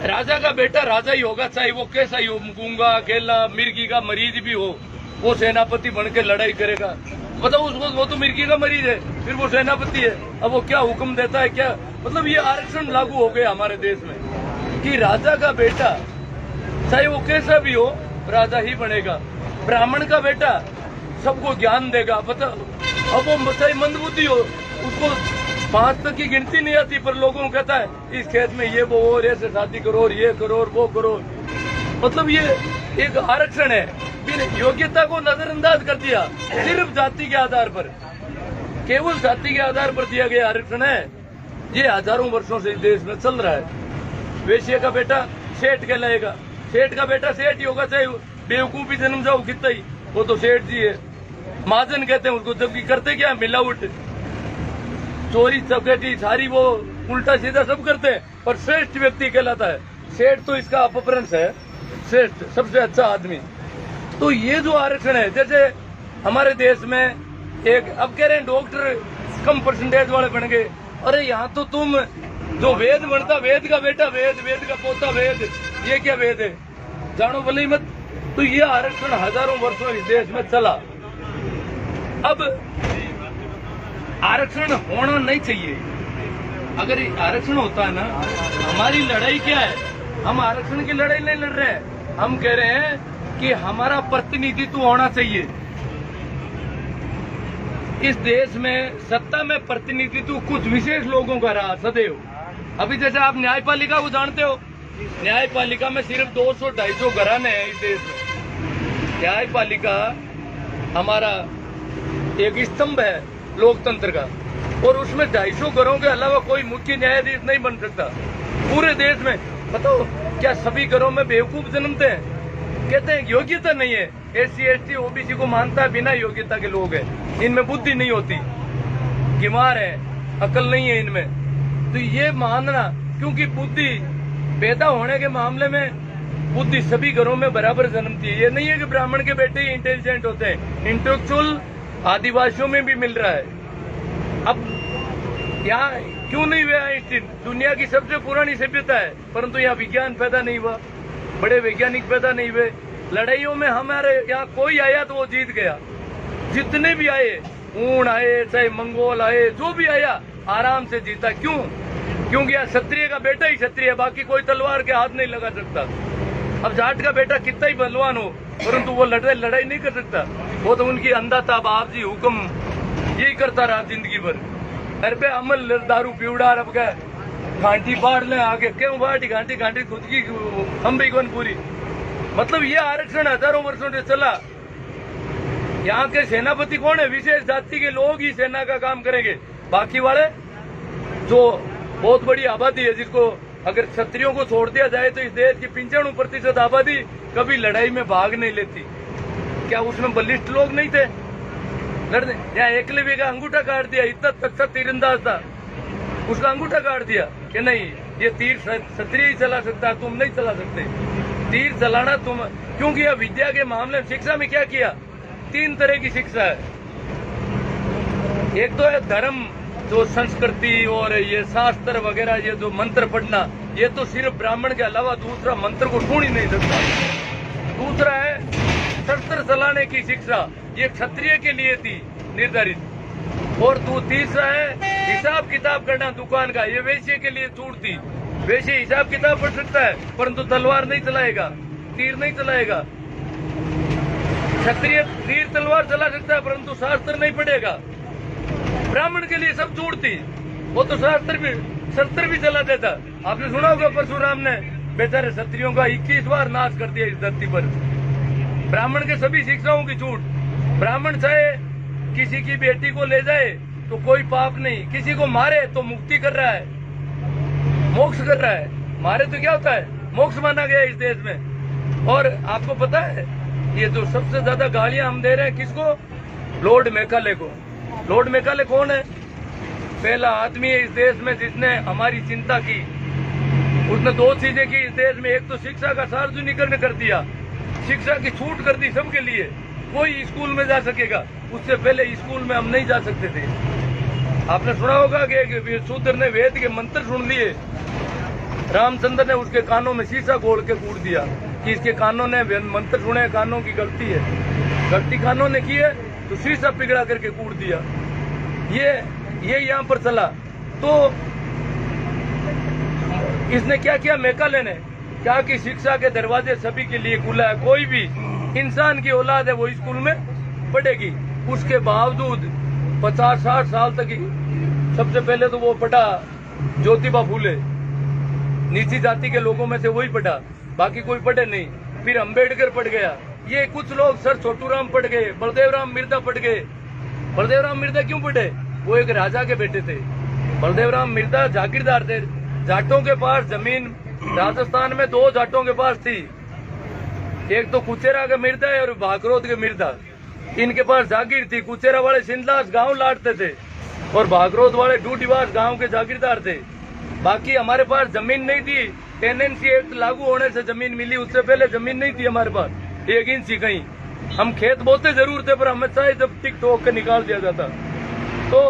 राजा का बेटा राजा ही होगा, चाहे वो कैसा ही हो, गूंगा अकेला मिर्गी का मरीज भी हो, वो सेनापति बन के लड़ाई करेगा। बताओ उसको, वो तो मिर्गी का मरीज है, फिर वो सेनापति है। अब वो क्या हुक्म देता है, क्या मतलब ये आरक्षण लागू हो गया हमारे देश में कि राजा का बेटा चाहे वो कैसा भी हो राजा ही बनेगा। ब्राह्मण का बेटा सबको ज्ञान देगा। बताओ अब वो चाहे मंदबुद्धि हो, उसको 5 तक की गिनती नहीं आती, पर लोगों को कहता है इस खेत में ये वो और ऐसे शादी करो और ये करो और वो करो। मतलब ये एक आरक्षण है, फिर योग्यता को नजरअंदाज कर दिया, सिर्फ जाति के आधार पर, केवल जाति के आधार पर दिया गया आरक्षण है। ये हजारों वर्षों से इस देश में चल रहा है। वैश्य का बेटा सेठ कहलाएगा, सेठ का बेटा सेठ ही होगा, चाहे बेवकूफी जन्म जाओ कितना ही, वो तो सेठ जी है। महाजन कहते हैं उसको, जबकि करते क्या, मिलावट, चोरी चकैती सारी वो उल्टा सीधा सब करते हैं, पर श्रेष्ठ व्यक्ति कहलाता है। सेठ तो इसका अपभ्रंश है, श्रेष्ठ सबसे अच्छा आदमी। तो ये जो आरक्षण है, जैसे हमारे देश में एक अब कह रहे हैं डॉक्टर कम परसेंटेज वाले बन गए। अरे यहाँ तो तुम जो वेद बनता, वेद का बेटा वेद, वेद का पोता वेद, ये क्या वेद है, जानो भले मत। तो ये आरक्षण हजारों वर्षों इस देश में चला। अब आरक्षण होना नहीं चाहिए। अगर आरक्षण होता है ना, हमारी लड़ाई क्या है, हम आरक्षण की लड़ाई नहीं लड़ रहे हैं, हम कह रहे हैं कि हमारा प्रतिनिधित्व होना चाहिए। इस देश में सत्ता में प्रतिनिधित्व कुछ विशेष लोगों का रहा सदैव। अभी जैसे आप न्यायपालिका को जानते हो, न्यायपालिका में सिर्फ 200-250 घराने हैं इस देश में। न्यायपालिका हमारा एक स्तंभ है लोकतंत्र का, और उसमें 250 घरों के अलावा कोई मुख्य न्यायाधीश नहीं बन सकता पूरे देश में। बताओ क्या सभी घरों में बेवकूफ जन्मते हैं? कहते हैं योग्यता नहीं है, SC ST OBC को मानता है बिना योग्यता के लोग हैं, इनमें बुद्धि नहीं होती, बीमार है, अकल नहीं है इनमें। तो ये मानना, क्योंकि बुद्धि पैदा होने के मामले में बुद्धि सभी घरों में बराबर जन्मती है। ये नहीं है कि ब्राह्मण के बेटे ही इंटेलिजेंट होते हैं, इंटेलेक्चुअल आदिवासियों में भी मिल रहा है। अब यहाँ क्यों नहीं हुआ आइंस्टीन? दुनिया की सबसे पुरानी सभ्यता है, परंतु यहाँ विज्ञान पैदा नहीं हुआ, बड़े वैज्ञानिक पैदा नहीं हुए। लड़ाइयों में हमारे यहाँ कोई आया तो वो जीत गया। जितने भी आए, ऊन आए चाहे मंगोल आए, जो भी आया आराम से जीता। क्यों? क्योंकि यहाँ क्षत्रिय का बेटा ही क्षत्रिय है, बाकी कोई तलवार के हाथ नहीं लगा सकता। अब जाट का बेटा कितना ही बलवान हो, परंतु वो लड़ाई नहीं कर सकता। वो तो उनकी अंधा था, बाप जी हुक्म यही करता रहा जिंदगी भर। घर पे अमल दारू पीवड़ा, अब क्या घाटी बाढ़ ले आगे, क्यों बाढ़ी घाटी घाटी खुद की हम भी कौन पूरी। मतलब ये आरक्षण हजारों वर्षों से चला। यहाँ के सेनापति कौन है? विशेष जाति के लोग ही सेना का काम करेंगे। बाकी वाले जो बहुत बड़ी आबादी है, जिसको अगर क्षत्रियों को छोड़ दिया जाए तो इस देश की 95% आबादी कभी लड़ाई में भाग नहीं लेती। क्या उसमें बलिष्ठ लोग नहीं थे लड़ने? यहाँ एकलव्य का अंगूठा काट दिया, इतना तख्ता तीरंदाज था, उसका अंगूठा काट दिया कि नहीं ये तीर क्षत्रिय ही चला सकता है, तुम नहीं चला सकते तीर चलाना तुम। क्योंकि यह विद्या के मामले में शिक्षा में क्या किया? 3 तरह की शिक्षा है। एक तो है धर्म, जो संस्कृति और ये शास्त्र वगैरह, ये जो मंत्र पढ़ना, ये तो सिर्फ ब्राह्मण के अलावा दूसरा मंत्र को ढूंढ ही नहीं सकता। दूसरा है शस्त्र चलाने की शिक्षा, ये क्षत्रिय के लिए थी निर्धारित। और तीसरा है हिसाब किताब करना दुकान का, ये वैश्य के लिए छूट थी। वैश्य हिसाब किताब पढ़ सकता है, परंतु तलवार नहीं चलाएगा, तीर नहीं चलाएगा। क्षत्रिय तीर तलवार चला सकता है, परंतु शास्त्र नहीं पढ़ेगा। ब्राह्मण के लिए सब छूट थी, वो तो शस्त्र भी चला देता। आपने सुना होगा परशुराम ने बेचारे क्षत्रियों का 21 बार नाश कर दिया इस धरती पर। ब्राह्मण के सभी शिक्षाओं की छूट। ब्राह्मण चाहे किसी की बेटी को ले जाए तो कोई पाप नहीं, किसी को मारे तो मुक्ति कर रहा है, मोक्ष कर रहा है। मारे तो क्या होता है? मोक्ष माना गया इस देश में। और आपको पता है ये जो सबसे ज्यादा गालियां हम दे रहे हैं किसको? लॉर्ड मैकाले को। लॉर्ड मैकाले कौन है? पहला आदमी है इस देश में जिसने हमारी चिंता की। उसने 2 चीजें की इस देश में। एक तो शिक्षा का सार्वजनिकरण कर दिया, शिक्षा की छूट कर दी सबके लिए, कोई स्कूल में जा सकेगा। उससे पहले स्कूल में हम नहीं जा सकते थे। आपने सुना होगा कि शूद्र ने वेद के मंत्र सुन लिए, रामचंद्र ने उसके कानों में शीशा घोल के कूट दिया कि इसके कानों ने मंत्र सुने, कानों की गलती है, गलती कानों ने की है, तो शीशा पिघला करके कूट दिया। ये यहाँ पर चला। तो इसने क्या किया, मेकाले ने क्या कि शिक्षा के दरवाजे सभी के लिए खुला है, कोई भी इंसान की औलाद है वो स्कूल में पढ़ेगी। उसके बावजूद 50-60 साल तक सबसे पहले तो वो पढ़ा ज्योतिबा फूले, नीची जाति के लोगों में से वही पढ़ा, बाकी कोई पढ़े नहीं। फिर अंबेडकर पढ़ गया, ये कुछ लोग सर छोटूराम पढ़ गए, बलदेव राम मिर्जा पढ़ गए। बलदेव राम मिर्जा क्यों पढ़े? वो एक राजा के बेटे थे। बलदेव राम मिर्जा जागीरदार थे, जाटों के पास जमीन राजस्थान में 2 जाटों के पास थी, एक तो कुचेरा के मिर्जा है और भागरोद के मिर्जा। इनके पास जागीर थी। कुचेरा वाले सिंधलास गांव लाटते थे और भागरोद वाले डूडीवास गांव के जागीरदार थे। बाकी हमारे पास जमीन नहीं थी। टेनेंसी एक्ट लागू होने से जमीन मिली, उससे पहले जमीन नहीं थी हमारे पास 1 इंच कहीं। हम खेत बोते जरूर थे पर हमें चाहे जब टिक टोक के निकाल दिया जाता। तो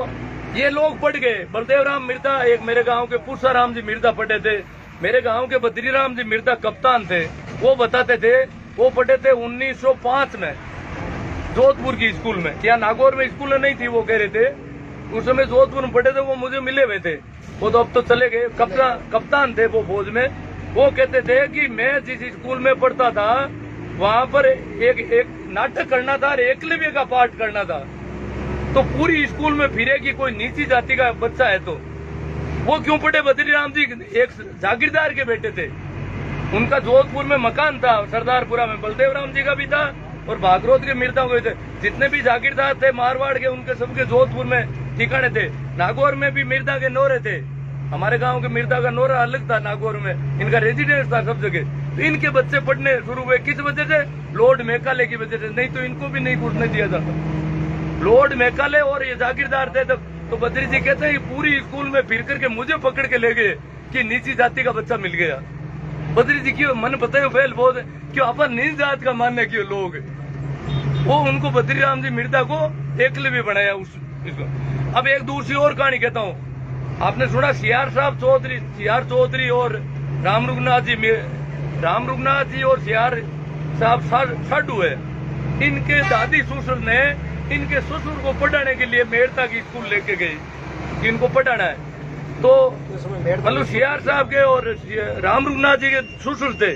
ये लोग पढ़ गए। बलदेव राम मिर्जा, एक मेरे गांव के पुरसाराम जी मिर्जा पढ़े थे, मेरे गांव के बद्रीराम जी मिर्जा कप्तान थे। वो बताते थे वो पढ़े थे 1905 में जोधपुर की स्कूल में, क्या नागौर में स्कूल नहीं थी, वो कह रहे थे उस समय जोधपुर में पढ़े थे। वो मुझे मिले हुए थे, वो तो अब तो चले गए, कप्तान थे वो फौज में। वो कहते थे कि मैं जिस स्कूल में पढ़ता था वहां पर एक नाटक करना था और एकलव्य का पाठ करना था, तो पूरी स्कूल में फिरेगी कोई नीची जाति का बच्चा है तो वो क्यों पढ़े? बद्रीराम जी एक जागीरदार के बेटे थे, उनका जोधपुर में मकान था, सरदारपुरा में बलदेव राम जी का भी था और भागरोद के मिर्जा हुए थे। जितने भी जागीरदार थे मारवाड़ के, उनके सबके जोधपुर में ठिकाने थे। नागौर में भी मिर्जा के नोरे थे, हमारे गांव के मिर्जा का नोरा अलग था, नागौर में इनका रेजिडेंस था सब जगह। तो इनके बच्चे पढ़ने शुरू हुए, किस वजह से? लॉर्ड मेकाले की वजह से, नहीं तो इनको भी नहीं घुसने दिया जाता। लॉर्ड मेकाले और ये जागीरदार थे तब। तो बद्री जी कहते हैं पूरी स्कूल में फिर करके मुझे पकड़ के ले गए कि नीची जाति का बच्चा मिल गया। बद्री जी क्यों मन पता है फैल बहुत, क्यों अपन नीच जात का मानने क्यों लोग, वो उनको बद्रीराम जी मिर्जा को एकलव्य बनाया उसको। अब एक दूसरी और कहानी कहता हूँ, आपने सुना सीआर चौधरी और राम रघुनाथ जी और सीआर साहब साडू है। इनके दादी ससुर ने इनके ससुर को पढ़ाने के लिए मेड़ता की स्कूल लेके गए कि इनको पढ़ाना है। तो मतलब सीआर साहब के और राम रघुनाथ जी के ससुर थे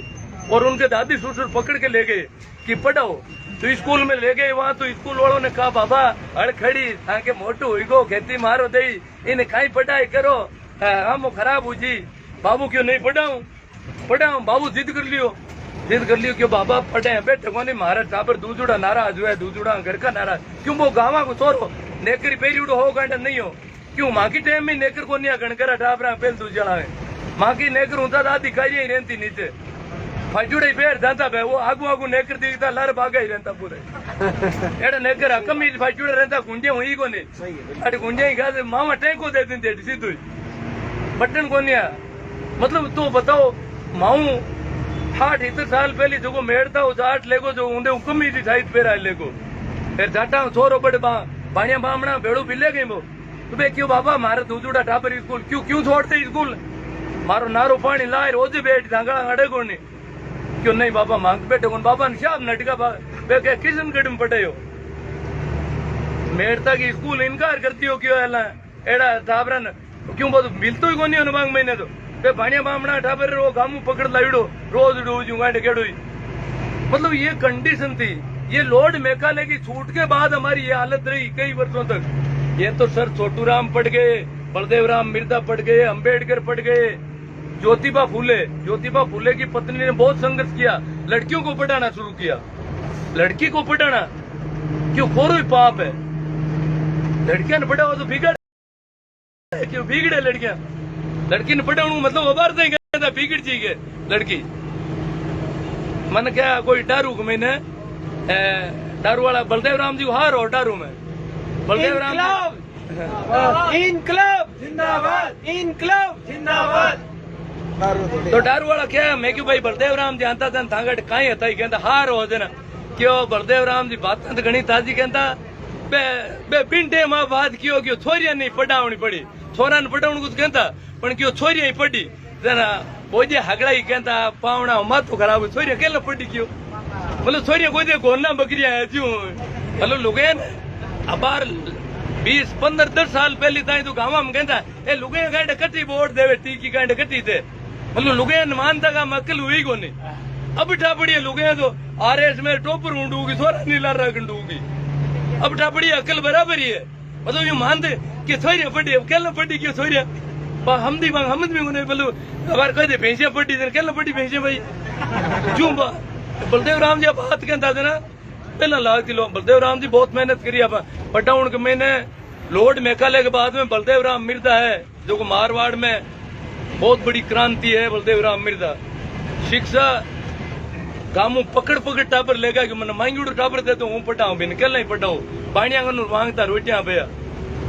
और उनके दादी ससुर पकड़ के ले गए कि पढ़ाओ। तो स्कूल में ले गए, वहाँ तो स्कूल वालों ने कहा बाबा अड़खड़ी ताकि मोटू हुई गो खेती मारो दे, इन्हें कहीं पढ़ाई करो, हम खराब हो जी। बाबू क्यों नहीं पढ़ाऊं? बाबू जिद कर लियो क्यों बाबा पढ़े बैठे को नहीं, महाराज टाबर दूजुड़ा नाराज हुआ है, दूजुड़ा घर का नाराज क्यों? वो गाँव को छोरो नेकर पेरी उड़ो हो गंडा नहीं हो क्यों? माँ की टाइम में नेकर को नहीं गणकरा टाबरा पहल दूजड़ा है, माँ की नेकर ऊंचा दादी खाई रहती नीचे फाजुड़ा ही पैर जाता भाई, वो आगू नेकर दिखता लर भागा ही रहता पूरे एड़ा नेकर कमी फाजुड़ा रहता गुंजिया हुई को नहीं, अरे गुंजिया ही खा मामा टैंको दे देते सीधू बटन को नहीं। मतलब तो बताओ माऊ 60 साल पहले जो मेड़ता हो जाट लेगो जो ऊंधे कमी थी साइड पेरा लेगो, फिर जाटा छोरो बड़े बाणिया बामणा भेड़ू भी ले गई वो। तो भाई क्यों बाबा मारे दूजुड़ा टापर स्कूल क्यों छोड़ते स्कूल? मारो नारो पानी लाए रोज बैठ धांगड़ा अड़े को नहीं क्यों? नहीं बाबा मांग बैठे कौन? बाबा ने शाम नटका क्या किशनगढ़ में पढ़े हो? मेड़ता की स्कूल इनकार करती हो क्यों? एड़ा टाबरन क्यों बहुत मिलतो ही कोनी अनुभाग महीने तो भाणिया बामणा टाबर वो गामू पकड़ लाइडो रोज डूजू गांड केड़ो। मतलब ये कंडीशन थी। ये लॉर्ड मेकाले की छूट के बाद हमारी ये हालत रही कई वर्षों तक। ये तो सर छोटूराम पढ़ गए, बलदेव राम मिर्जा पढ़ गए, अंबेडकर पढ़ गए, ज्योतिबा फूले की पत्नी ने बहुत संघर्ष किया, लड़कियों को पढ़ाना शुरू किया। लड़की को पढ़ाना क्यों? खोरो ही पाप है। लड़कियां ने पढ़ाओ तो बिगड़ क्यों? बिगड़े लड़कियां, लड़की ने पढ़ाऊ मतलब अबार से कहता बिगड़ चाहिए लड़की। मन क्या कोई दारू को मैंने दारू वाला बलदेव राम जी को हार हो दारू में बलदेव राम इनकलाब जिंदाबाद, इनकलाब जिंदाबाद। तो दारू वाला क्या मैं क्यों भाई बलदेव राम जी आता था थांगट कहीं था ही कहता हार हो देना क्यों? बलदेव राम जी बात तो घनी ताजी कहता बे पिंडे मां बात क्यों छोरिया नहीं पढ़ावनी पड़ी, छोरा ने पढ़ावण कुछ कहता पर क्यों छोरिया ही पढ़ी जना वो जे हगड़ा ही कहता पावना माथो खराब छोरी अकेला पड़ी क्यों मतलब छोरी कोई दे गोना बकरिया है क्यों मतलब लुगे अबार 20-15-10 साल पहले ताई तो गाँव में कहता ए लुगे गांड कट्टी वोट देवे टी की गांड कट्टी थे मतलब लुगे मानता का मक्कल हुई को नहीं अब ठापड़ी लुगे तो आरएस में टोपर ऊंडूगी सोरा नीला रंडूगी अब ठापड़ी अकल बराबर ही है मतलब यूं मानते कि छोरिया पड़ी अकेला पड़ी क्यों छोरिया हमदी मांग हमद में उन्हें बोलो अबार कह दे भैंसिया पड़ी अकेला पड़ी भैंसिया भाई क्यों बलदेव राम जी बात कहता थे ना पहला लागती लो बलदेव राम जी बहुत मेहनत करी आप पटाउन के मैंने लोड मेकाले के बाद में बलदेव राम मिर्जा है जो को मारवाड़ में बहुत बड़ी क्रांति है बलदेव राम मिर्जा शिक्षा गामू पकड़ पकड़ टापर लेगा कि मैंने मांगी उड़ टापर दे तो हूँ पटाऊं भी निकल नहीं पटाऊं पानिया मांगता रोटियां पे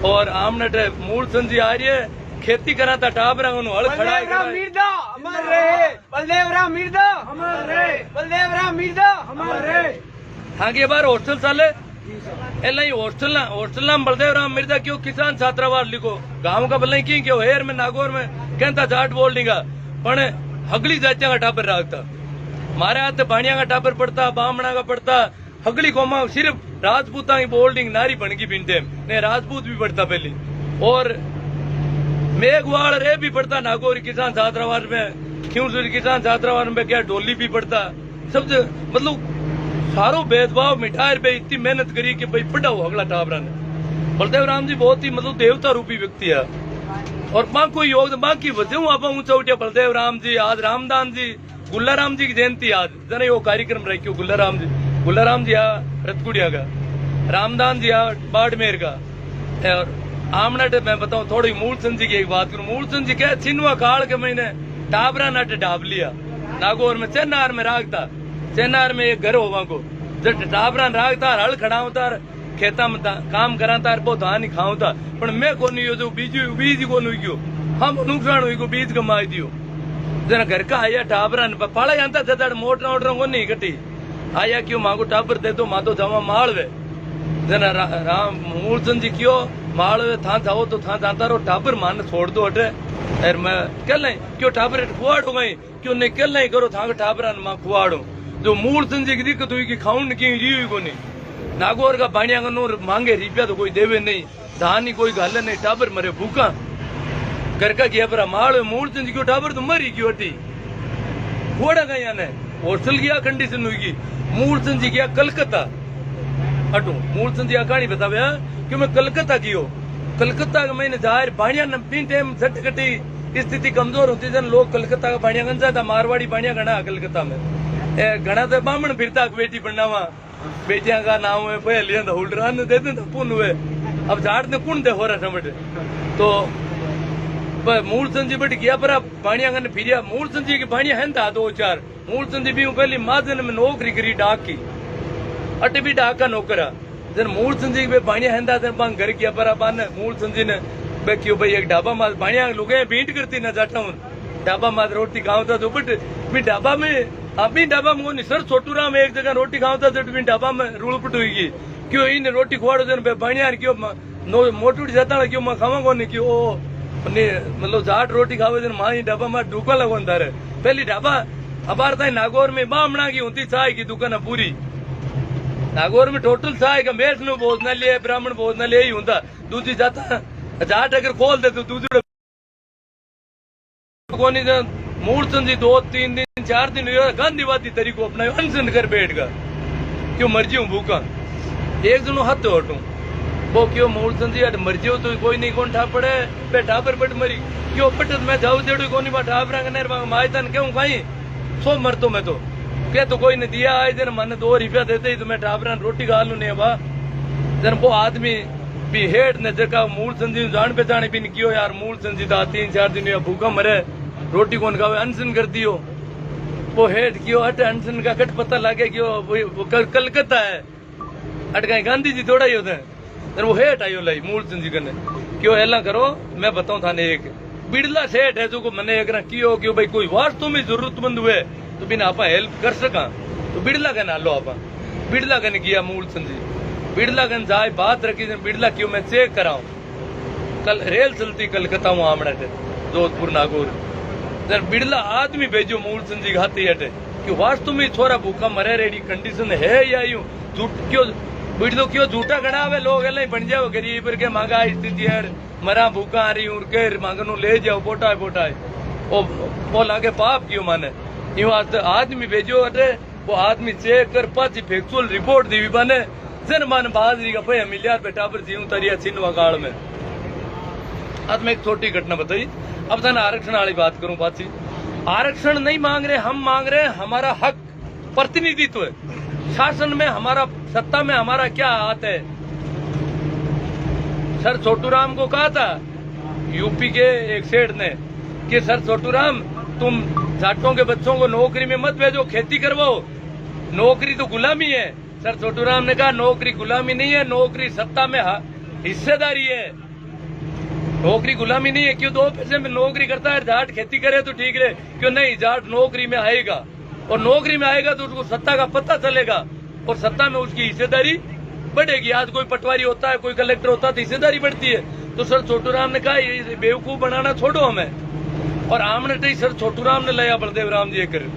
और आमनट मूल संजी आ रही है खेती कराता टाबरा हल खड़ा मिर्जा अमर रहे बलदेव राम मिर्जा अमर रहे बलदेव राम मिर्जा अमर रहे हाँ के बार हॉस्टल चाले एला हॉस्टल नाम बलदेव राम मिर्जा क्यों किसान छात्रावास लिखो गांव का भले की क्यों हेर में नागौर में कहता जाट बोल देगा पण हगली जातिया का टापर रखता मारे हाथ पानिया का टापर पड़ता बामणा का पड़ता हगली कोमा सिर्फ राजपूता की बोल्डिंग नारी बन की बिनते ने राजपूत भी पड़ता पहले और मेघवाड़ रे भी पड़ता नागौर किसान छात्रावास में क्यों किसान छात्रावास में क्या डोली भी पड़ता सब मतलब सारो भेदभाव मिठाई पे इतनी मेहनत करी कि भाई पढ़ाओ अगला टाबरा ने बलदेव राम जी बहुत ही मतलब देवता रूपी व्यक्ति है और मां कोई योग मां की वजह आप ऊंचा उठिया बलदेव राम जी आज रामदान जी गुल्ला राम जी की जयंती आज जरा यो कार्यक्रम रखियो गुल्ला राम जी आ रतकुड़िया का रामदान जी आ बाड़मेर का और आमनट मैं बताऊं थोड़ी मूल चंद जी की एक बात करूं मूल चंद जी क्या छिनवा काल के महीने टाबरा नट ढाब लिया नागौर में चेन्नार में रागता चेन्नार में एक घर होवा को जब टाबरा रागता हल खड़ावता खेता में काम कराता बहुत धान खावता पर मैं को नहीं जो बीज को नहीं क्यों हम नुकसान हुई को बीज कमाई दियो जना घर का आया टाबरा पाला जानता था मोटर वोटर को नहीं कटी आया क्यों माँ को टाबर दे दो माँ तो जमा मालवे जना राम मूलचंद जी क्यों मालवे था जाओ तो था जाता रहो टाबर मान छोड़ दो हटे और मैं कल नहीं क्यों टाबर खुआड़ हो गई क्यों नहीं कल नहीं करो था टाबरा माँ खुआड़ू जो मूलचंद जी की दिक्कत हुई कि खाऊन की जी को नहीं नागौर का पानिया का नूर मांगे रुपया तो कोई देवे नहीं धान ही कोई गाले नहीं टाबर मरे भूखा घर का किया पर माल मूलचंद जी क्यों टाबर तो मरी क्यों हटी घोड़ा गया ने हॉस्टल की कंडीशन हुई मूलचंद जी गया कलकत्ता हटू मूलचंद जी कहानी बतावे कि मैं कलकत्ता की हो कलकत्ता का मैंने जाहिर बाणिया तीन टाइम झट कटी स्थिति कमजोर होती जन लोग कलकत्ता का बाणिया गंजा था मारवाड़ी बाणिया गणा कलकत्ता में घना तो बामण फिरता बेटी पढ़नावा बेटिया का नाम है पहले हुलरान दे दे पुन हुए अब झाड़ ने कुण दे हो रहा समझ तो मूलचंद जी बट गया पर बाणिया गन फिरिया मूलचंद जी की बाणिया है था 2-4 मूलचंद जी भी पहली महाजन में नौकरी करी डाक की अटे भी डाक का नौकरा जन मूलचंद जी बाणिया है था घर किया पर मूलचंद जी ने क्यों भाई एक ढाबा मात बाणिया लुगे बीट करती ना जाटा हूँ ढाबा मात रोटी खावता तो बट भी ढाबा में अभी ढाबा में सर छोटू राम एक जगह रोटी खावता तो ढाबा में रूलपट हुई क्यों इन रोटी खुआड़ो जन बाणिया क्यों मोटू जाता क्यों मैं खावा को नहीं क्यों मतलब जाट रोटी खावे जन माँ ढाबा में ढूका लगो तारे पहली ढाबा अबार ताई नागौर में बामणा की होती चाय की दुकान पूरी नागौर में टोटल चाय का वैष्णव भोजनालय ब्राह्मण भोजनालय ही होता दूसरी जाता जाट अगर खोल दे तो दूसरे मूलचंद जी 2-3 दिन 4 दिन गांधीवादी तरीको अपना अनशन कर बैठ गा क्यों मर्जी हूँ भूखा एक जनो हाथ हटू वो क्यों मूलचंद जी मर्जी हो तो कोई नहीं कौन ठा पड़े बे ठापर पट मरी क्यों पट मैं जाऊ देड़ू कोनी बा ठापरा कनेर मायतन क्यों खाई सो मर तो मैं तो क्या तो कोई ने दिया आए जन मन 2 रुपया देते ही तो मैं ठापरा रोटी खा लू नहीं बा जन वो आदमी भी हेठ ने जगह मूलचंद जी जान पहचाने भी नहीं क्यों यार मूलचंद जी 3-4 दिन भूखा मरे रोटी कौन खावे अनशन कर दियो वो हेठ क्यों हट अनशन का कट पता लगे क्यों वो कलकत्ता है अट कहीं गांधी जी थोड़ा ही होता है वो हेठ आयो लाई मूलचंद जी कने क्यों ऐला करो मैं बताऊं थाने एक बिड़ला सेठ है जो को मने एक क्यों क्यों भाई कोई वास्तव में जरूरतमंद हुए तो बिना आपा हेल्प कर सका तो बिड़ला कन हालो आपा बिड़ला कन किया मूलचंद जी बिड़ला कन जाए बात रखी बिड़ला क्यों मैं चेक कराऊं कल रेल चलती कलकत्ता में आमड़ा जोधपुर नागौर जर बिड़ला आदमी भेजो मूल संजी घाती हटे कि वास्तव में छोरा भूखा मरे रेडी कंडीशन है या यूं झूठ क्यों बिड़लो क्यों झूठा गणावे लोग एले बन जाओ गरीब के महंगाई स्थिति है मरा भूखा आ रही उड़ के मांगनो ले जाओ पोटाए पोटाए वो लागे पाप क्यों माने यूं आदमी भेजो हटे वो आदमी चेक कर पाची फैक्चुअल रिपोर्ट दी बने जन मान बाजरी का पे मिलियन बेटा पर जीव तरिया छिनवा काल में। आज मैं एक छोटी घटना बताई। अब था आरक्षण वाली बात करूं पाची। आरक्षण नहीं मांग रहे, हम मांग रहे हमारा हक, प्रतिनिधित्व। शासन में हमारा, सत्ता में हमारा क्या हाथ है। सर छोटूराम को कहा था यूपी के एक सेठ ने कि सर छोटूराम तुम जाटों के बच्चों को नौकरी में मत भेजो, खेती करवाओ, नौकरी तो गुलामी है। सर छोटूराम ने कहा नौकरी गुलामी नहीं है, नौकरी सत्ता में हिस्सेदारी है, नौकरी गुलामी नहीं है। क्यों 2 पैसे में नौकरी करता है, जाट खेती करे तो ठीक है, क्यों नहीं, जाट नौकरी में आएगा और नौकरी में आएगा तो उसको सत्ता का पता चलेगा और सत्ता में उसकी हिस्सेदारी बढ़ेगी। आज कोई पटवारी होता है, कोई कलेक्टर होता है तो हिस्सेदारी बढ़ती है। तो सर छोटूराम ने कहा ये बेवकूफ बनाना छोड़ो हमें, और आमने तो सर छोटूराम ने लाया बलदेव राम जी कर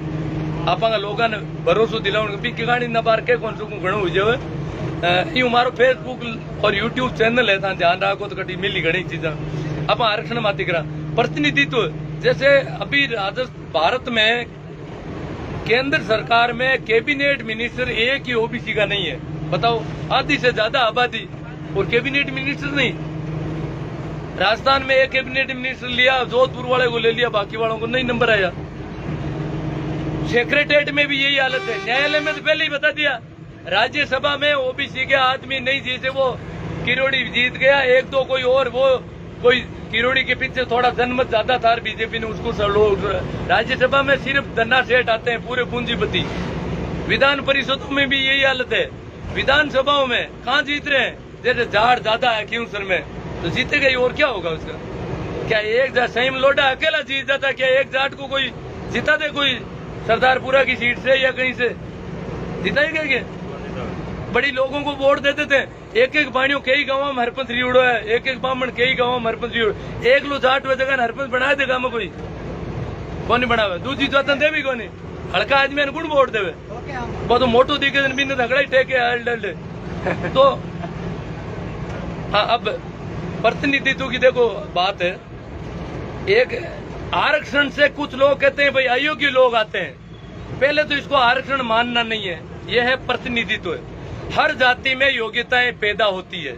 आपा लोगों ने भरोसो दिलाओ भी गाड़ी न बार के कौन सो घणो हो जाए। यूं मारो फेसबुक और यूट्यूब चैनल है, ध्यान रखो तो कटी मिली घनी चीजा। आप आरक्षण माती करा प्रतिनिधित्व, जैसे अभी भारत में केंद्र सरकार में कैबिनेट मिनिस्टर एक ही ओबीसी का नहीं है। बताओ, आधी से ज्यादा आबादी और कैबिनेट मिनिस्टर नहीं। राजस्थान में एक कैबिनेट मिनिस्टर लिया, जोधपुर वाले को ले लिया, बाकी वालों को नहीं नंबर आया। सेक्रेटरीट में भी यही हालत है। न्यायालय में तो पहले ही बता दिया, राज्यसभा में ओबीसी के आदमी नहीं जीते, वो किरोड़ी जीत गया, एक दो कोई और, वो कोई किरोड़ी के पीछे थोड़ा जनमत ज्यादा था, बीजेपी ने उसको राज्यसभा में सिर्फ धन्ना सेठ आते हैं, पूरे पूंजीपति। विधान परिषदों में भी यही हालत है। विधानसभाओं में कहाँ जीत रहे हैं, जैसे झाड़ ज्यादा है क्योंसर में तो जीतेगा ही, और क्या होगा उसका। क्या एक सहीम लोडा अकेला जीत जाता, क्या एक जाट को कोई जिता दे, कोई सरदारपुरा की सीट से या कहीं से जिताएगा क्या। बड़ी लोगों को वोट देते थे, एक एक बाणियों कई गांवों में हरपंथ रियोड़ो है, एक एक ब्राह्मण कई गांवों में हरपंथ रियोड़ो। एक लो जाट हुए जगह हरपंथ बनाए देगा में कोई कौन नहीं बनावे, दूसरी जातन देवी कौन नहीं, हल्का आदमी ने गुण वोट देवे, वो तो मोटो दिखे बिन झगड़ा ही टेके हल डल। तो हाँ, अब प्रतिनिधित्व की देखो बात है। एक आरक्षण से कुछ लोग कहते हैं भाई अयोग्य लोग आते हैं, पहले तो इसको आरक्षण मानना नहीं है, यह है प्रतिनिधित्व। हर जाति में योग्यताएं पैदा होती है,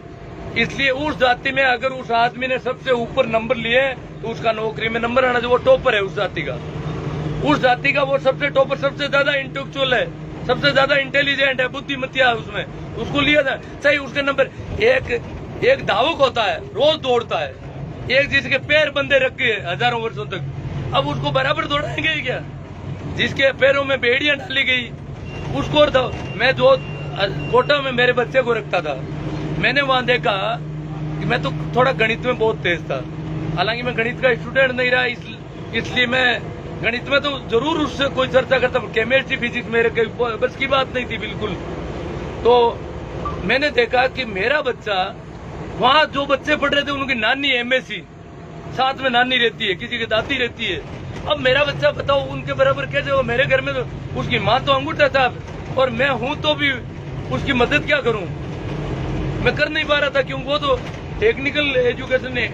इसलिए उस जाति में अगर उस आदमी ने सबसे ऊपर नंबर लिए तो उसका नौकरी में नंबर आना चाहिए, वो टॉपर है उस जाति का। उस जाति का वो सबसे टॉपर, सबसे ज्यादा इंटेलेक्चुअल है, सबसे ज्यादा इंटेलिजेंट है, बुद्धिमतिया उसमें, उसको लिया था चाहिए उसके नंबर। एक धावक होता है, रोज दौड़ता है, एक जिसके पैर बंधे रखे हजारों वर्षों तक, अब उसको बराबर दौड़ाएंगे ही क्या। जिसके पैरों में बेड़ियां डाली गई उसको। मैं जो कोटा में मेरे बच्चे को रखता था, मैंने वहां देखा कि मैं तो थोड़ा गणित में बहुत तेज था, हालांकि मैं गणित का स्टूडेंट नहीं रहा, इसलिए मैं गणित में तो जरूर उससे कोई चर्चा करता, केमिस्ट्री फिजिक्स मेरे बस की बात नहीं थी बिल्कुल। तो मैंने देखा कि मेरा बच्चा, वहां जो बच्चे पढ़ रहे थे उनकी नानी एमएससी, साथ में नानी रहती है, किसी की दादी रहती है। अब मेरा बच्चा बताओ उनके बराबर कैसे हो। मेरे घर में तो उसकी माँ तो अंगूठा था और मैं हूं तो भी उसकी मदद क्या करूं, मैं कर नहीं पा रहा था, क्योंकि वो तो टेक्निकल एजुकेशन है,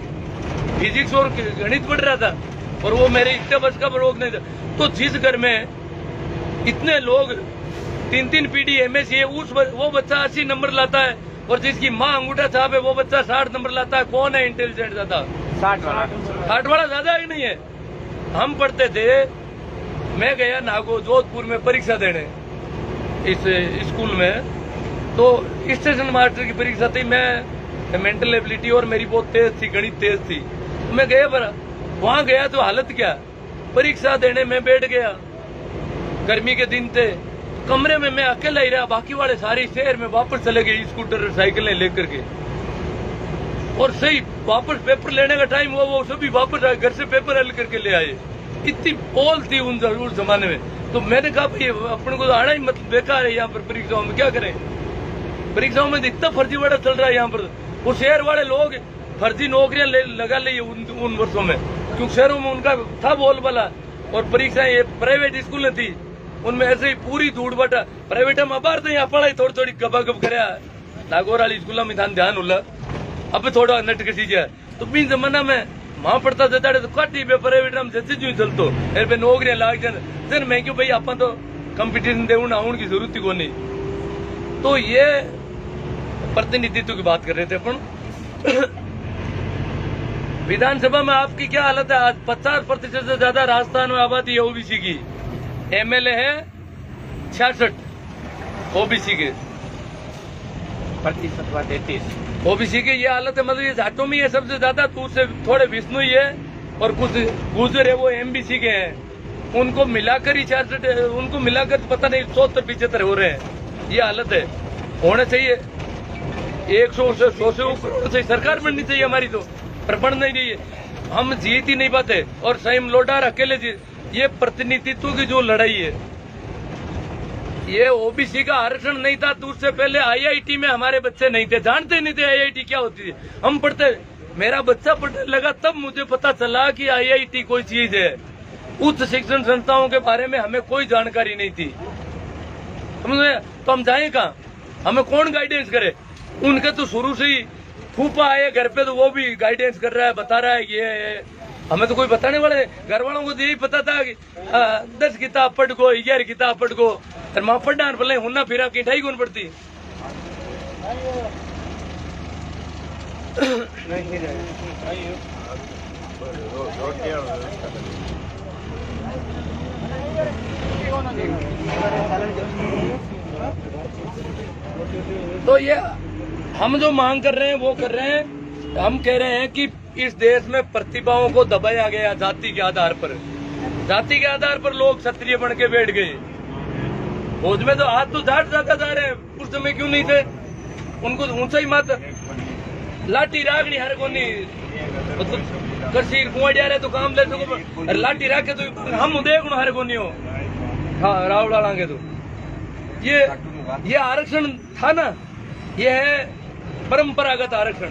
फिजिक्स और गणित पढ़ रहा था और वो मेरे इतने बस का रोग नहीं था। तो जिस घर में इतने लोग 3-3 पीढ़ी एमएससी है, वो बच्चा 80 नंबर लाता है, और जिसकी माँ अंगूठा छाप है वो बच्चा 60 नंबर लाता है। कौन है इंटेलिजेंट ज्यादा? 60 वाला ज्यादा है कि नहीं है। हम पढ़ते थे, मैं गया नागो जोधपुर में परीक्षा देने इस स्कूल में, तो स्टेशन मास्टर की परीक्षा थी। मैं मेंटल एबिलिटी और मेरी बहुत तेज थी, गणित तेज थी, तो मैं गया, पर वहां गया तो हालत क्या, परीक्षा देने में बैठ गया, गर्मी के दिन थे, कमरे में मैं अकेला ही रहा, बाकी वाले सारे शहर में वापस चले गए स्कूटर साइकिलें लेकर के। और सही वापस पेपर लेने का टाइम हुआ, वो सभी वापस आए, घर से पेपर हल करके ले आए। इतनी पोल थी उन जमाने में। तो मैंने कहा भाई अपने को तो आना ही मतलब बेकार है यहाँ पर, परीक्षाओं में क्या करें। परीक्षाओं में इतना फर्जीवाड़ा चल रहा है यहाँ पर। वो शहर वाले लोग फर्जी नौकरियां लगा ली उन वर्षों में, क्योंकि शहरों में उनका था बोलबाला। और परीक्षाएं ये प्राइवेट स्कूल थी, उनमें ऐसे ही पूरी धूड़ बटा प्राइवेट में अबार तो यहाँ पढ़ाई थोड़ी थोड़ी गबागब कराया नागौर वाली स्कूल में ध्यान होला। अब थोड़ा नटक सीजा तो बीन जमाना में वहां पढ़ता जाता तो काटी पे प्राइवेट में जैसे जो चलतो फिर पे नौकरियां लाग जान मैं क्यों भाई अपन तो कंपटीशन दे आउन की जरूरत ही को नहीं। तो ये प्रतिनिधित्व की बात कर रहे थे अपन। विधानसभा में आपकी क्या हालत है? आज 50% से ज्यादा राजस्थान में आबादी है ओबीसी की, एमएलए है 66 ओबीसी के, 33% ओबीसी की ये हालत है। मतलब ये जाटों में ये सबसे ज्यादा, तो उससे थोड़े विष्णु ही है और कुछ गुजर है वो एमबीसी के हैं, उनको मिलाकर ही 66, उनको मिलाकर पता नहीं 70-75 हो रहे हैं। ये हालत है। होना चाहिए 100 से 100 से ऊपर से सरकार बननी चाहिए हमारी, तो पर बन नहीं रही है। हम जीत ही नहीं पाते और सही लोटार अकेले जीत। ये प्रतिनिधित्व की जो लड़ाई है, ये ओबीसी का आरक्षण नहीं था तो उससे पहले आईआईटी में हमारे बच्चे नहीं थे, जानते नहीं थे आईआईटी क्या होती है। हम पढ़ते, मेरा बच्चा पढ़ने लगा तब मुझे पता चला कि आईआईटी कोई चीज है। उच्च शिक्षण संस्थाओं के बारे में हमें कोई जानकारी नहीं थी। तो हम जाए कहाँ? हमें कौन गाइडेंस करे? उनके तो शुरू से ही फूफा आए घर पे तो वो भी गाइडेंस कर रहा है, बता रहा है कि ये हमें तो कोई बताने वाले, घर वालों को तो यही पता था कि 10 किताब पढ़ गो, 11 किताब पढ़ गो, माँ पढ़ना भले हुना फिरा की ढाई कौन पड़ती। तो ये हम जो मांग कर रहे हैं वो कर रहे हैं। हम कह रहे हैं कि इस देश में प्रतिभाओं को दबाया गया जाति के आधार पर। जाति के आधार पर लोग क्षत्रिय बन के बैठ गए। फौज में तो आज तो जाट जाता जा रहे हैं, उस समय क्यों नहीं थे? उनको ऊंचा ही मत लाठी रागनी हर को नहीं मतलब कसीर कुआडिया रहे तो काम ले सको, लाठी राखे तो हम देख हर को नहीं हो। हाँ राव डालेंगे तो ये आरक्षण था ना, ये है परंपरागत आरक्षण।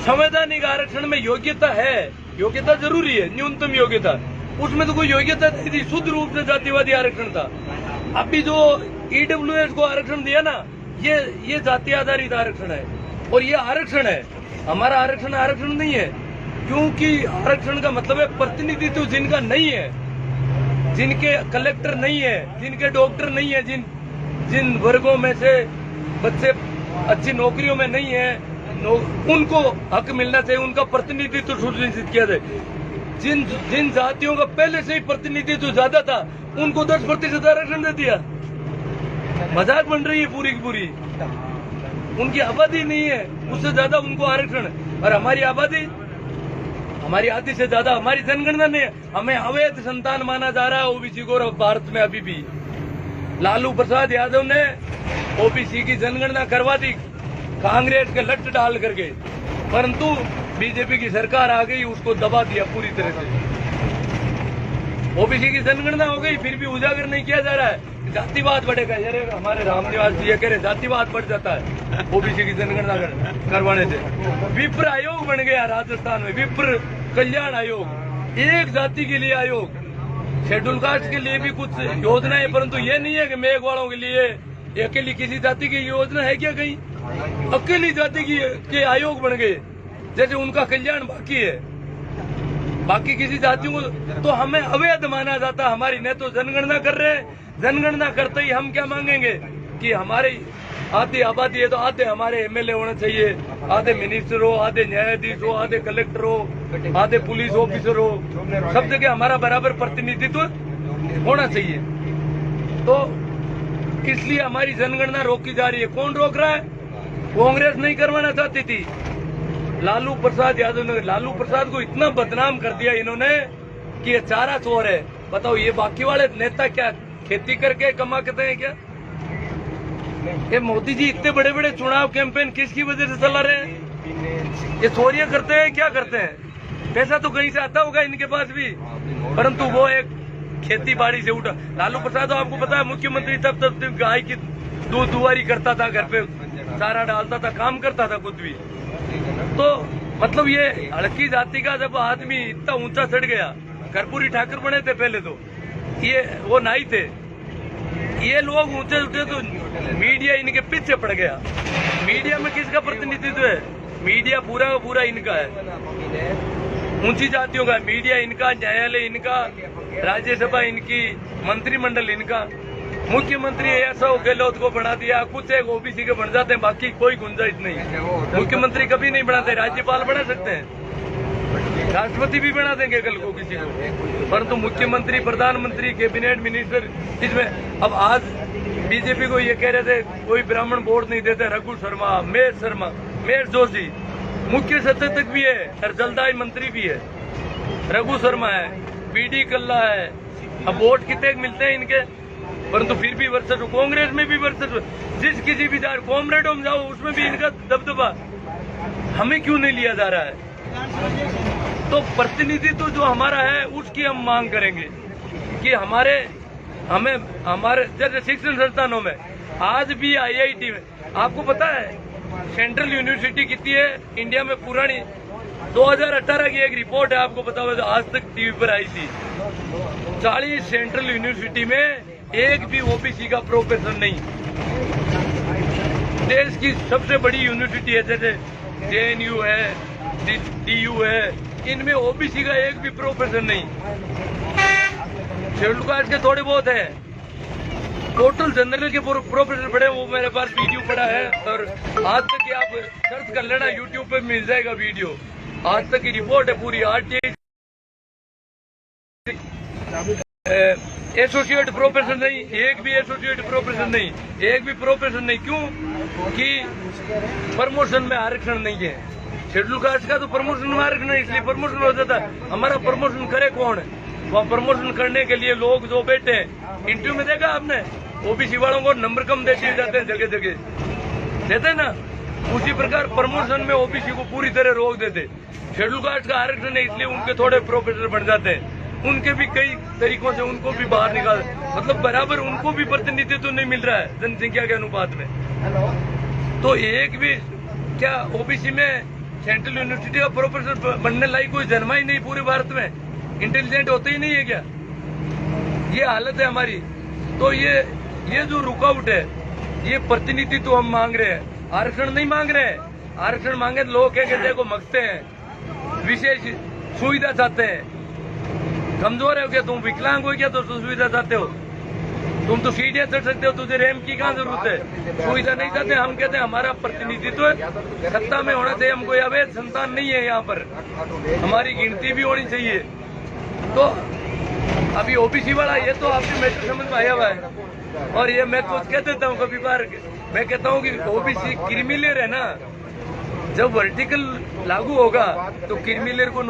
संवैधानिक आरक्षण में योग्यता है, योग्यता जरूरी है, न्यूनतम योग्यता, उसमें तो कोई योग्यता नहीं थी, शुद्ध रूप से जातिवादी आरक्षण था। अभी जो ईडब्ल्यूएस को आरक्षण दिया ना, ये जाति आधारित आरक्षण है। और ये आरक्षण है, हमारा आरक्षण आरक्षण नहीं है, क्योंकि आरक्षण का मतलब है प्रतिनिधित्व जिनका नहीं है, जिनके कलेक्टर नहीं है, जिनके डॉक्टर नहीं है, जिन वर्गों में से बच्चे अच्छी नौकरियों में नहीं है, उनको हक मिलना चाहिए, उनका प्रतिनिधित्व सुनिश्चित किया जाए। जिन जातियों का पहले से ही प्रतिनिधित्व ज्यादा था, उनको 10% आरक्षण दे दिया। मजाक बन रही है पूरी की पूरी। उनकी आबादी नहीं है, उससे ज्यादा उनको आरक्षण। और हमारी आबादी से ज्यादा हमारी जनगणना नहीं है। हमें अवैध संतान माना जा रहा है ओबीसी को भारत में। अभी भी लालू प्रसाद यादव ने ओबीसी की जनगणना करवा दी कांग्रेस के लट डाल करके, परंतु बीजेपी की सरकार आ गई, उसको दबा दिया पूरी तरह से। ओबीसी की जनगणना हो गई, फिर भी उजागर नहीं किया जा रहा है। जातिवाद बढ़ेगा, यार हमारे रामनिवास जी ये कह रहे जातिवाद बढ़ जाता है ओबीसी की जनगणना करवाने से। विप्र आयोग बन गया राजस्थान में, विप्र कल्याण आयोग, एक जाति के लिए आयोग। शेड्यूल कास्ट के लिए भी कुछ योजना है, परंतु ये नहीं है कि मेघ वालों के लिए अकेली किसी जाति की योजना है क्या? कहीं अकेली जाति के आयोग बन गए, जैसे उनका कल्याण बाकी है, बाकी किसी जातियों को तो हमें अवैध माना जाता। हमारी न तो जनगणना कर रहे हैं, जनगणना करते ही हम क्या मांगेंगे कि हमारी आधी आबादी है तो आधे हमारे एमएलए होने चाहिए, आधे मिनिस्टर हो, आधे न्यायाधीश हो, आधे कलेक्टर हो, आधे पुलिस ऑफिसर हो, सब जगह हमारा बराबर प्रतिनिधित्व होना चाहिए। तो इसलिए हमारी जनगणना रोकी जा रही है। कौन रोक रहा है? कांग्रेस नहीं करवाना चाहती थी, लालू प्रसाद यादव ने। लालू प्रसाद को इतना बदनाम कर दिया इन्होंने कि ये चारा चोर है। बताओ, ये बाकी वाले नेता क्या खेती करके कमाते हैं क्या? ये मोदी जी इतने बड़े बड़े चुनाव कैंपेन किसकी वजह से चला रहे हैं? ये चोरियां करते हैं, क्या करते हैं? पैसा तो कहीं से आता होगा इनके पास भी, परंतु वो एक खेती बाड़ी से उठा। लालू प्रसाद तो आपको पता है मुख्यमंत्री तब गाय की दूध दुआरी करता था, घर पे चारा डालता था, काम करता था खुद भी। तो मतलब ये हड़की जाति का जब आदमी इतना ऊंचा चढ़ गया, कर्पूरी ठाकुर बने थे पहले तो, ये वो नाई थे, ये लोग ऊंचे उठे तो मीडिया इनके पीछे पड़ गया। मीडिया में किसका प्रतिनिधित्व है? मीडिया पूरा का पूरा इनका है, ऊंची जातियों का मीडिया इनका, न्यायालय इनका, राज्यसभा इनकी, मंत्रिमंडल इनका। मुख्यमंत्री ऐसा गहलोत को बना दिया, कुछ एक ओबीसी के बन जाते हैं, बाकी कोई गुंजाइश नहीं। मुख्यमंत्री कभी नहीं बनाते, राज्यपाल बना सकते हैं, राष्ट्रपति भी बना देंगे कल को किसी को, परंतु मुख्यमंत्री, प्रधानमंत्री, कैबिनेट मिनिस्टर इसमें। अब आज बीजेपी को ये कह रहे थे कोई ब्राह्मण वोट नहीं देते, रघु शर्मा, महेश जोशी मुख्य सचेतक भी है और जलदाय मंत्री भी है, रघु शर्मा है, बीडी कल्ला है। अब वोट कितने मिलते हैं इनके, परंतु फिर भी वर्चस्व, कांग्रेस में भी वर्चस्व, जिस किसी भी कॉमरेडों में जाओ उसमें भी इनका दबदबा। हमें क्यों नहीं लिया जा रहा है? तो प्रतिनिधित्व जो हमारा है उसकी हम मांग करेंगे कि हमारे जैसे शिक्षण संस्थानों में आज भी IIT में, आपको पता है सेंट्रल यूनिवर्सिटी कितनी है इंडिया में पुरानी? 2018 की एक रिपोर्ट है, आपको पता होगा, आज तक टीवी पर आई थी। 40 सेंट्रल यूनिवर्सिटी में एक भी ओबीसी का प्रोफेसर नहीं। देश की सबसे बड़ी यूनिवर्सिटी है जैसे JNU है, DU है, इनमें ओबीसी का एक भी प्रोफेसर नहीं। शेड्यूल कास्ट के थोड़े बहुत है, टोटल जनरल के प्रोफेसर पढ़े, वो मेरे पास वीडियो पड़ा है। और आज तक की आप सर्च कर लेना, यूट्यूब पे मिल जाएगा वीडियो, आज तक की रिपोर्ट है पूरी। RTI एसोसिएट प्रोफेसर नहीं, एक भी एसोसिएट प्रोफेसर नहीं, एक भी प्रोफेसर नहीं। क्यों? कि प्रमोशन में आरक्षण नहीं है। शेड्यूल कास्ट का तो प्रमोशन में आरक्षण है, इसलिए प्रमोशन हो जाता है। हमारा प्रमोशन करे कौन है? वहाँ प्रमोशन करने के लिए लोग जो बैठे हैं, इंटरव्यू में देखा आपने, ओबीसी वालों को नंबर कम दे दिए जाते हैं, जगह जगह देते हैं ना। उसी प्रकार प्रमोशन में ओबीसी को पूरी तरह रोक देते। शेड्यूल कास्ट का आरक्षण है, इसलिए उनके थोड़े प्रोफेसर बन जाते हैं, उनके भी कई तरीकों से उनको भी बाहर निकाल, मतलब बराबर उनको भी प्रतिनिधित्व तो नहीं मिल रहा है जनसंख्या के अनुपात में। तो एक भी क्या ओबीसी में सेंट्रल यूनिवर्सिटी का प्रोफेसर बनने लायक कोई जन्मा ही नहीं पूरे भारत में? इंटेलिजेंट होते ही नहीं है क्या? ये हालत है हमारी। तो ये जो रुकावट है, ये प्रतिनिधित्व तो हम मांग रहे हैं, आरक्षण नहीं मांग रहे हैं। आरक्षण मांगे तो लोग कह कहते को मगते हैं, विशेष सुविधा चाहते हैं। कमजोर है क्या तुम? विकलांग हो क्या तो सुविधा चाहते हो? तुम तो सीढ़ियां चढ़ सकते हो, तुझे रैंप की कहाँ जरूरत है? सुविधा नहीं चाहते। हम कहते हैं हमारा प्रतिनिधित्व सत्ता में होना चाहिए, हमको अवैध संतान नहीं है यहाँ पर, हमारी गिनती भी होनी चाहिए। तो अभी ओबीसी वाला ये तो आपकी मैटर समझ में आया हुआ है। और ये मैं कुछ कह देता हूँ कभी बार, मैं कहता हूँ कि ओबीसी क्रिमिनल है ना, जब वर्टिकल लागू होगा तो क्रिमिनल को